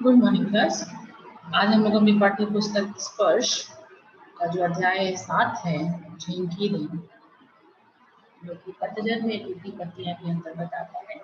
Good morning class. आज हम लोग अपनी पाठ्य पुस्तक स्पर्श का जो अध्याय 7 है, झिंकी दिन, जो कि पतझड़ में टूटी पत्तियां के अंतर्गत आता है,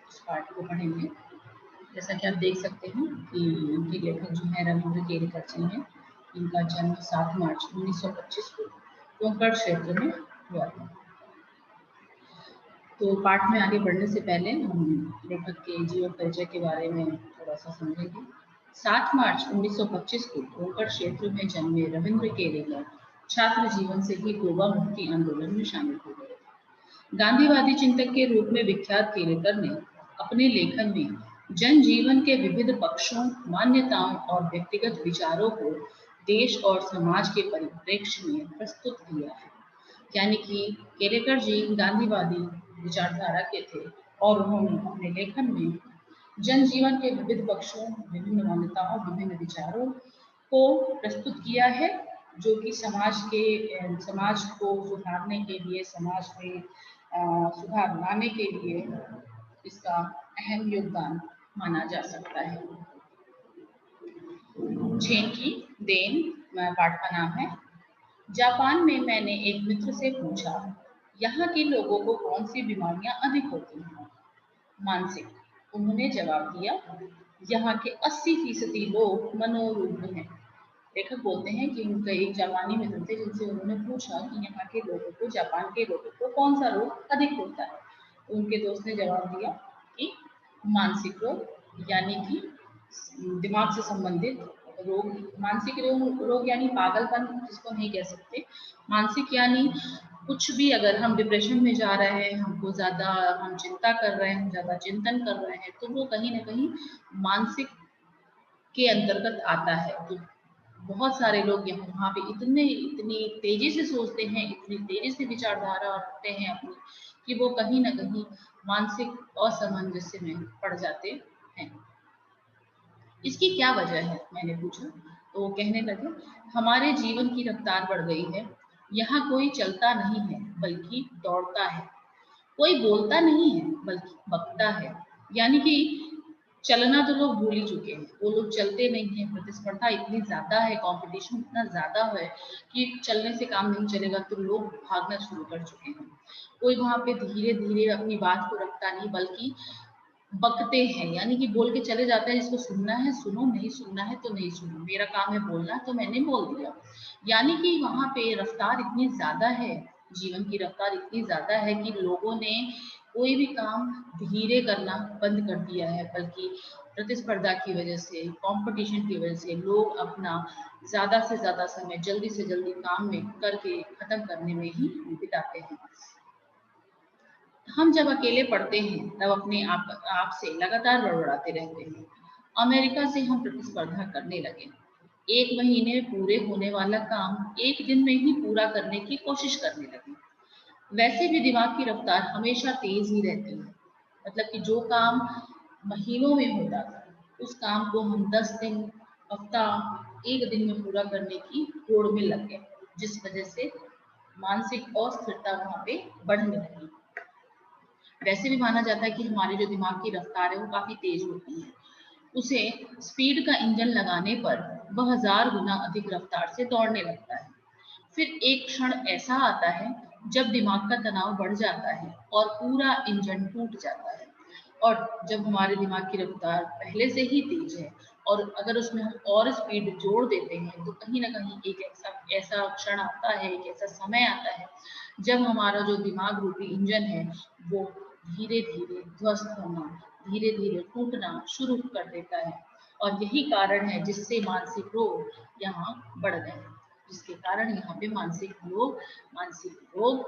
उस पाठ को पढ़ेंगे। जैसा कि आप देख सकते हैं कि इनके लेखक जो है रविंद्र केरकर जी हैं। इनका जन्म 7 मार्च 1925 को कोंकण क्षेत्र में हुआ था। तो पाठ में आगे बढ़ने से पहले हम लेखक के जीवन परिचय के बारे में थोड़ा सा समझेंगे। 7 मार्च 1925 को कोंकण क्षेत्र में जन्मे रविंद्र केरकर छात्र जीवन से ही गोवा मुक्ति आंदोलन में शामिल हो गए। गांधीवादी चिंतक के रूप में विख्यात केरकर ने अपने लेखन में जनजीवन के विविध पक्षों, मान्यताओं और व्यक्तिगत विचारों को देश और समाज के परिप्रेक्ष्य में प्रस्तुत किया है। यानी कि केरकर जी गांधीवादी विचारधारा के थे और उन्होंने अपने लेखन में जनजीवन के विविध पक्षों, विभिन्न मान्यताओं, विभिन्न विचारों को प्रस्तुत किया है, जो कि समाज को सुधारने के लिए, समाज में सुधार लाने के लिए इसका अहम योगदान माना जा सकता है। झेंकी देन पाठ का नाम है। जापान में मैंने एक मित्र से पूछा, यहाँ के लोगों को कौन सी बीमारियां अधिक होती हैं? मानसिक। उन्होंने जवाब दिया, यहाँ के 80% लोग मनोरुग्ण हैं। लेखक बोलते हैं कि उनका एक जापानी मित्र थे जिनसे उन्होंने पूछा कि यहाँ के लोगों को, जापान के लोगों को कौन सा रोग अधिक होता है। उनके दोस्त ने जवाब दिया कि मानसिक रोग, यानी कि दिमाग से संबंधित रोग। मानसिक रोग यानी पागलपन, जिसको नहीं कह सकते। मानसिक यानी कुछ भी, अगर हम डिप्रेशन में जा रहे हैं, हमको ज्यादा हम चिंता कर रहे हैं, ज्यादा चिंतन कर रहे हैं, तो वो कहीं ना कहीं मानसिक के अंतर्गत आता है। तो बहुत सारे लोग यहाँ पे इतनी तेजी से सोचते हैं, इतनी तेजी से विचारधारा रखते हैं अपनी, कि वो कहीं ना कहीं मानसिक असामंजस्य में पड़ जाते हैं। इसकी क्या वजह है, मैंने पूछा। तो वो कहने लगे, हमारे जीवन की रफ्तार बढ़ गई है। यहाँ कोई चलता नहीं है बल्कि दौड़ता है, कोई बोलता नहीं है बल्कि बकता है। यानी कि चलना तो लोग भूल ही चुके हैं, वो लोग चलते नहीं हैं। प्रतिस्पर्धा इतनी ज्यादा है, कंपटीशन इतना ज्यादा है कि चलने से काम नहीं चलेगा, तो लोग भागना शुरू कर चुके हैं। कोई वहां पे धीरे धीरे अपनी बात को रखता नहीं, बल्कि बकते हैं, यानी कि बोल के चले जाते हैं। जिसको सुनना है सुनो, नहीं सुनना है तो नहीं सुनो, मेरा काम है बोलना, तो मैंने बोल दिया। यानी कि वहां पे रफ्तार इतनी ज्यादा है, जीवन की रफ्तार इतनी ज्यादा है कि लोगों ने कोई भी काम धीरे करना बंद कर दिया है, बल्कि प्रतिस्पर्धा की वजह से, कंपटीशन की वजह से लोग अपना ज्यादा से ज्यादा समय जल्दी से जल्दी काम में करके खत्म करने में ही बिताते हैं। हम जब अकेले पढ़ते हैं तब अपने आप से लगातार बड़बड़ाते रहते हैं। अमेरिका से हम प्रतिस्पर्धा करने लगे, 1 महीने में पूरे होने वाला काम 1 दिन में ही पूरा करने की कोशिश करने लगे। वैसे भी दिमाग की रफ्तार हमेशा तेज ही रहती है। मतलब कि जो काम महीनों में होता था, उस काम को हम 10 दिन, हफ्ता, 1 दिन में पूरा करने की होड़ में लग गए, जिस वजह से मानसिक अस्थिरता वहां पे बढ़ने लगी। वैसे भी माना जाता है कि हमारे जो दिमाग की रफ्तार है वो काफी तेज होती है। उसे स्पीड का इंजन लगाने पर वह 1000 गुना अधिक रफ्तार से दौड़ने लगता है। फिर एक क्षण ऐसा आता है जब दिमाग का तनाव बढ़ जाता है और पूरा इंजन टूट जाता है। और जब हमारे दिमाग की रफ्तार पहले से ही तेज है और अगर उसमें हम और स्पीड जोड़ देते हैं, तो कहीं ना कहीं एक ऐसा ऐसा क्षण आता है, एक ऐसा समय आता है जब हमारा जो दिमाग रूपी इंजन है वो धीरे धीरे ध्वस्त होना, धीरे धीरे टूटना शुरू कर देता है। और यही कारण है जिससे मानसिक रोग यहाँ बढ़ गए हैं, जिसके कारण यहाँ पे मानसिक रोग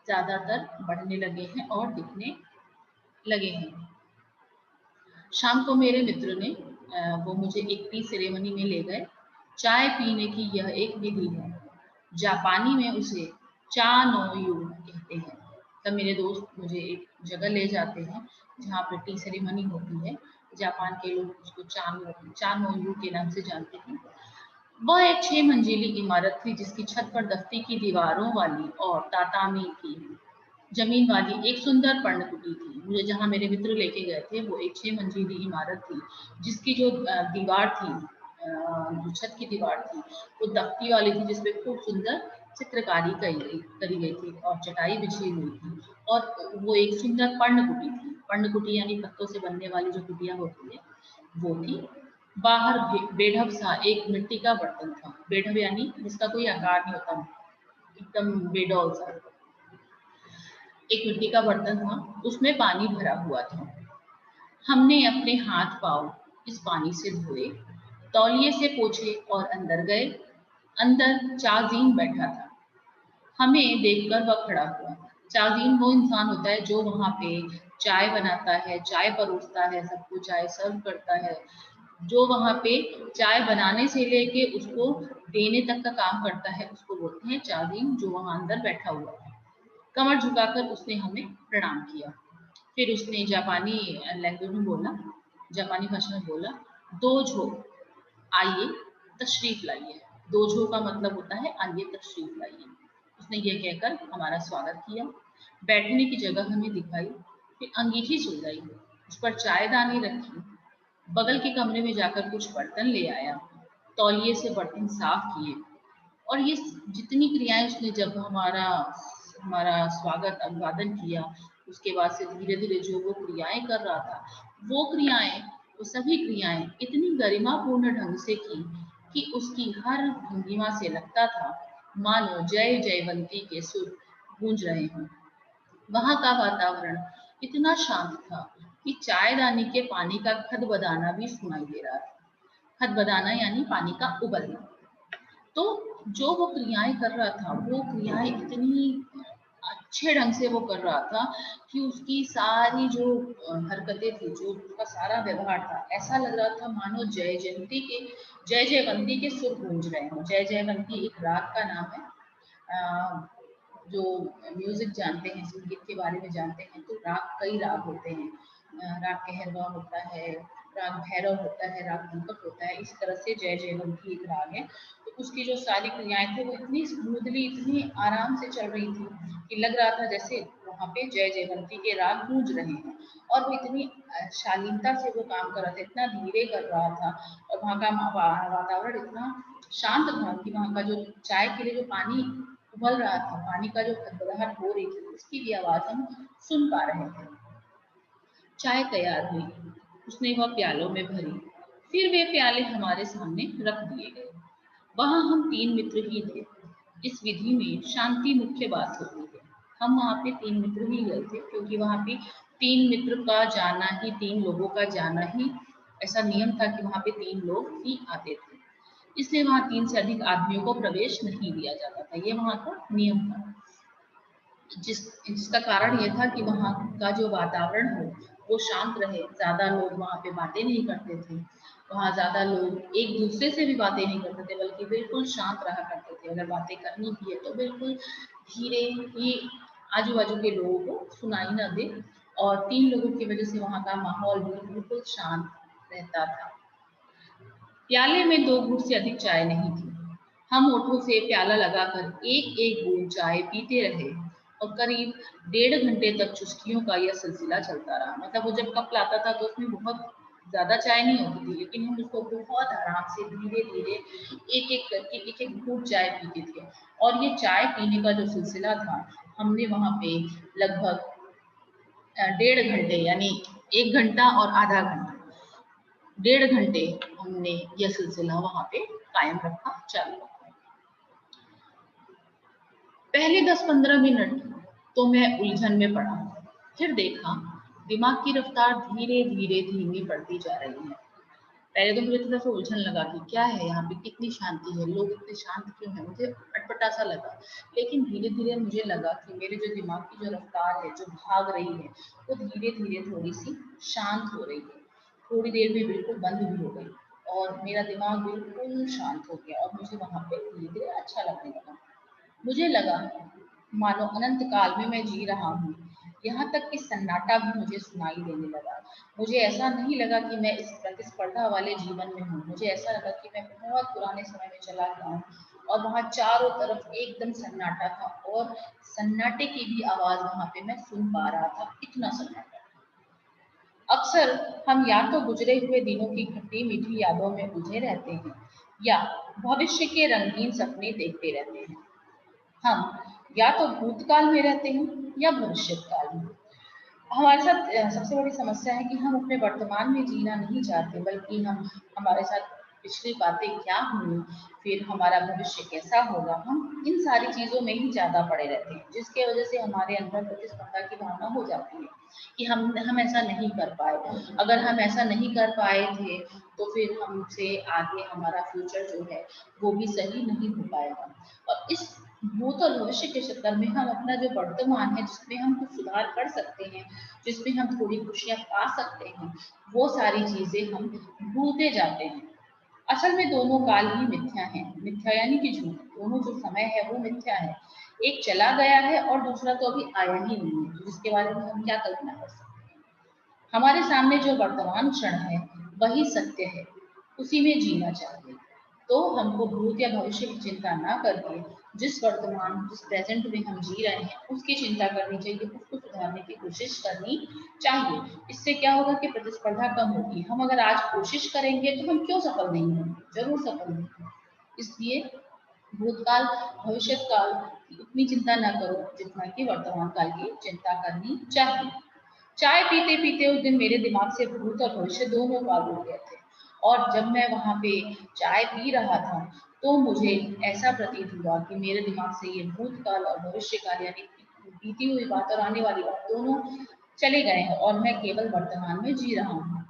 ज्यादातर बढ़ने लगे हैं और दिखने लगे हैं। शाम को मेरे मित्र ने वो मुझे एक टी सेरेमनी में ले गए। चाय पीने की यह एक विधि है, जापानी में उसे चा नो यू कहते हैं। तब मेरे दोस्त मुझे एक जगह ले जाते हैं जहाँ पर टी सेरेमनी होती है। जापान के लोग उसको चा नो यू के नाम से जानते हैं। वह एक 6 मंजिली इमारत थी जिसकी छत पर दफ्ती की दीवारों वाली और तातामी की जमीन वाली एक सुंदर पर्णकुटी थी। मुझे जहाँ मेरे मित्र लेके गए थे वो एक 6 मंजिली इमारत थी, जिसकी जो दीवार थी, जो छत की दीवार थी वो तख्ती वाली थी, जिसपे खूब सुंदर चित्रकारी करी गई थी और चटाई बिछी हुई थी। और वो एक सुंदर पर्णकुटी थी। पर्णकुटी यानी पत्तों से बनने वाली जो कुटिया होती है वो थी। बाहर बेढब सा एक मिट्टी का बर्तन था। बेढब यानी जिसका कोई आकार नहीं होता, एकदम बेडौल सा एक मिट्टी का बर्तन था, उसमें पानी भरा हुआ था। हमने अपने हाथ पाँव इस पानी से धोए, तौलिए से पोंछे और अंदर गए। अंदर चाज़ीन बैठा था। हमें देखकर वह खड़ा हुआ। चाज़ीन वो इंसान होता है जो वहाँ पे चाय बनाता है, चाय परोसता है, सबको चाय सर्व करता है, जो वहाँ पे चाय बनाने से लेके उसको देने तक का काम करता है, उसको बोलते हैं चाज़ीन, जो वहाँ अंदर बैठा हुआ है। कमर झुकाकर उसने हमें प्रणाम किया। फिर उसने जापानी लैंग्वेज में बोला, जापानी भाषा में बोला, दोजो आइए तशरीफ लाइए। दोजो का मतलब होता है आइए तशरीफ लाइए। उसने ये कहकर हमारा स्वागत किया, बैठने की जगह हमें दिखाई, फिर अंगीठी सुलगाई, उस पर चायदानी रखी, बगल के कमरे में जाकर कुछ बर्तन ले आया, तौलिए से बर्तन साफ किए। और ये जितनी क्रियाएं उसने जब हमारा हमारा स्वागत अभिवादन किया, उसके बाद से धीरे धीरे जो वो क्रियाएं कर रहा था, वो सभी क्रियाएं इतनी गरिमापूर्ण ढंग से की कि उसकी हर भंगिमा से लगता था मानो जय जयवंती के सुर गूंज रहे हों। वहां का वातावरण इतना शांत था कि चायदानी के पानी का खदबदाना भी सुनाई दे रहा था। खदबदाना यानी पानी का उबलना। तो जो वो क्रियाएं कर रहा था, वो क्रियाएं इतनी अच्छे ढंग से वो कर रहा था कि उसकी सारी जो हरकतें थी, जो उसका सारा व्यवहार था, ऐसा लग रहा था मानो जय जयवंती के सुर गूंज रहे हों। जय जयवंती एक राग का नाम है। जो म्यूजिक जानते हैं, संगीत के बारे में जानते हैं, तो राग कई राग होते हैं। राग कहरवा होता है, राग भैरव होता है, राग दीपक होता है। इस तरह से जय जयवंती एक राग है। तो उसकी जो सारी क्रियाएं थी वो इतनी स्मूथली, इतनी आराम से चल रही थी कि लग रहा था जैसे वहाँ पे जय जयवंती के राग गूंज रहे हैं। और वो इतनी शालीनता से वो काम कर रहा था, इतना धीरे कर रहा था, और वहाँ का वातावरण इतना शांत था कि वहाँ का जो चाय के लिए जो पानी उबल रहा था, पानी का जो खदबदाहट हो रही थी, उसकी भी आवाज हम सुन पा रहे थे। चाय तैयार हुई, उसने वह प्यालों में भरी, फिर वे प्याले हमारे सामने रख दिए गए। वहां हम 3 मित्र ही थे। इस विधि में शांति मुख्य बात होती है। हम वहां पे 3 मित्र ही गए थे, क्योंकि वहां पे 3 मित्र का जाना ही, 3 लोगों का जाना ही ऐसा नियम था कि वहां पे 3 लोग ही आते थे। इसलिए वहां 3 से अधिक आदमियों को प्रवेश नहीं दिया जाता था। ये वहां का नियम था। जिसका कारण ये था कि वहाँ का जो वातावरण हो वो शांत रहे। ज्यादा लोग वहाँ पे बातें नहीं करते थे। वहाँ ज्यादा लोग एक दूसरे से भी बातें नहीं करते थे, बल्कि बिल्कुल शांत रहा करते थे। अगर बातें करनी भी है तो बिल्कुल धीरे ही, आजू बाजू के लोगों को सुनाई न दे। और 3 लोगों की वजह से वहाँ का माहौल भी बिल्कुल शांत रहता था। प्याले में 2 घूंट से अधिक चाय नहीं थी। हम होठों से प्याला लगाकर एक एक बूंद चाय पीते रहे, और करीब 1.5 घंटे तक चुस्कियों का यह सिलसिला चलता रहा। मतलब वो जब कप लाता था तो उसमें बहुत ज्यादा चाय नहीं होती थी, लेकिन हम उसको बहुत आराम से धीरे धीरे एक एक करके एक एक घूंट चाय पीते थे। और ये चाय पीने का जो सिलसिला था, हमने वहां पे लगभग 1.5 घंटे, यानी 1 घंटा और आधा घंटा, 1.5 घंटे हमने यह सिलसिला वहां पे कायम रखा, चालू रखा। पहले 10-15 मिनट तो मैं उलझन में पड़ा, फिर देखा दिमाग की रफ्तार धीरे धीरे धीमी पड़ती जा रही है। पहले तो मुझे थोड़ा सा उलझन लगा कि क्या है यहाँ पे, कितनी शांति है, लोग इतने शांत क्यों है, मुझे अटपटा सा लगा। लेकिन धीरे धीरे मुझे लगा कि मेरे जो दिमाग की जो रफ्तार है, जो भाग रही है, वो धीरे धीरे थोड़ी सी शांत हो रही है। थोड़ी देर में बिल्कुल बंद भी हो गई, और मेरा दिमाग बिल्कुल शांत हो गया, और मुझे वहां पे धीरे धीरे अच्छा लगने लगा। मुझे लगा मानो अनंत काल में मैं जी रहा हूँ। यहाँ तक कि सन्नाटा भी मुझे सुनाई देने लगा। मुझे ऐसा नहीं लगा कि मैं इस प्रतिस्पर्धा वाले जीवन में हूँ। मुझे ऐसा लगा कि मैं बहुत पुराने समय में चला गया हूँ, और वहाँ चारों तरफ एकदम सन्नाटा था, और सन्नाटे की भी आवाज वहां पे मैं सुन पा रहा था, इतना सन्नाटा। अक्सर हम या तो गुजरे हुए दिनों की खट्टी मीठी यादों में उलझे रहते हैं या भविष्य के रंगीन सपने देखते रहते हैं। हम या तो भूतकाल में रहते हैं या भविष्यकाल में। हमारे साथ सबसे बड़ी समस्या है कि हम अपने वर्तमान में जीना नहीं चाहते, बल्कि हम हमारे साथ पिछली बातें क्या हुई, फिर हमारा भविष्य कैसा होगा, हम इन सारी चीज़ों में ही ज़्यादा पड़े रहते हैं, जिसके वजह से हमारे अंदर प्रतिस्पर्धा की भावना हो जाती है कि हम ऐसा नहीं कर पाए। अगर हम ऐसा नहीं कर पाए थे, तो फिर हमसे आगे हमारा फ्यूचर जो है वो भी सही नहीं हो पाएगा। और इस भूत और भविष्य के चक्कर में हम अपना जो वर्तमान है, जिसमें हम कुछ सुधार कर सकते हैं, जिसमें हम थोड़ी खुशियाँ पा सकते हैं, वो सारी चीज़ें हम भूलते जाते हैं। असल में दोनों काल ही मिथ्या हैं। मिथ्या यानी कि झूठ। दोनों जो समय है वो मिथ्या है। एक चला गया है और दूसरा तो अभी आया ही नहीं है, तो जिसके बारे में हम क्या कल्पना कर सकते हैं। हमारे सामने जो वर्तमान क्षण है वही सत्य है, उसी में जीना चाहिए। तो हमको भूत या भविष्य की चिंता ना करके जिस प्रेजेंट में हम जी रहे हैं उसकी चिंता करनी चाहिए, उसको सुधारने की कोशिश करनी चाहिए। इससे क्या होगा कि प्रतिस्पर्धा कम होगी। हम अगर आज कोशिश करेंगे तो हम क्यों सफल नहीं होंगे, जरूर सफल होंगे। इसलिए भूतकाल भविष्यकाल की उतनी चिंता ना करो जितना कि वर्तमान काल की चिंता करनी चाहिए। चाय पीते पीते उस दिन मेरे दिमाग से भूत और भविष्य दोनों काल उड़ गए थे। और जब मैं वहां पे चाय पी रहा था, तो मुझे ऐसा प्रतीत हुआ कि मेरे दिमाग से ये भूतकाल और भविष्यकाल यानी बीती हुई बात और आने वाली बात दोनों चले गए हैं और मैं केवल वर्तमान में जी रहा हूँ।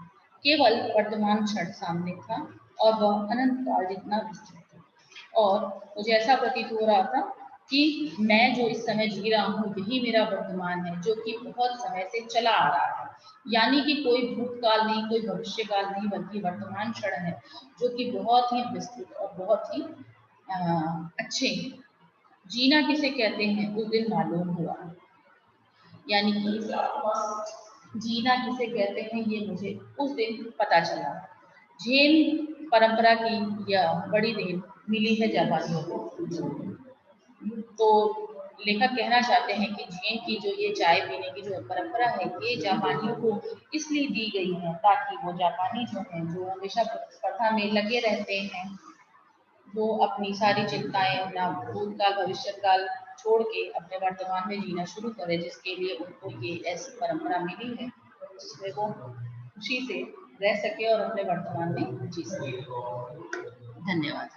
केवल वर्तमान क्षण सामने था और वह अनंत काल जितना विस्तृत था। और मुझे ऐसा प्रतीत हो रहा था कि मैं जो इस समय जी रहा हूँ यही मेरा वर्तमान है, जो कि बहुत समय से चला आ रहा है। यानी कि कोई भूतकाल नहीं, कोई भविष्यकाल नहीं, बल्कि वर्तमान क्षण है, जो कि बहुत ही विस्तृत और बहुत ही अच्छे हैं। जीना किसे कहते हैं उस दिन मालूम हुआ। यानी कि जीना किसे कहते हैं ये मुझे उस दिन पता चला। जैन परंपरा की यह बड़ी देन मिली है जापानियों को। तो लेखक कहना चाहते हैं कि जैन की जो ये चाय पीने की जो परंपरा है ये जापानियों को इसलिए दी गई है ताकि वो जापानी जो हैं, जो हमेशा प्रतिस्पर्धा में लगे रहते हैं, वो अपनी सारी चिंताएं, अपना भूतकाल भविष्यकाल छोड़ के अपने वर्तमान में जीना शुरू करें, जिसके लिए उनको ये ऐसी परंपरा मिली है जिसमें वो खुशी से रह सके और अपने वर्तमान में जी सके। धन्यवाद।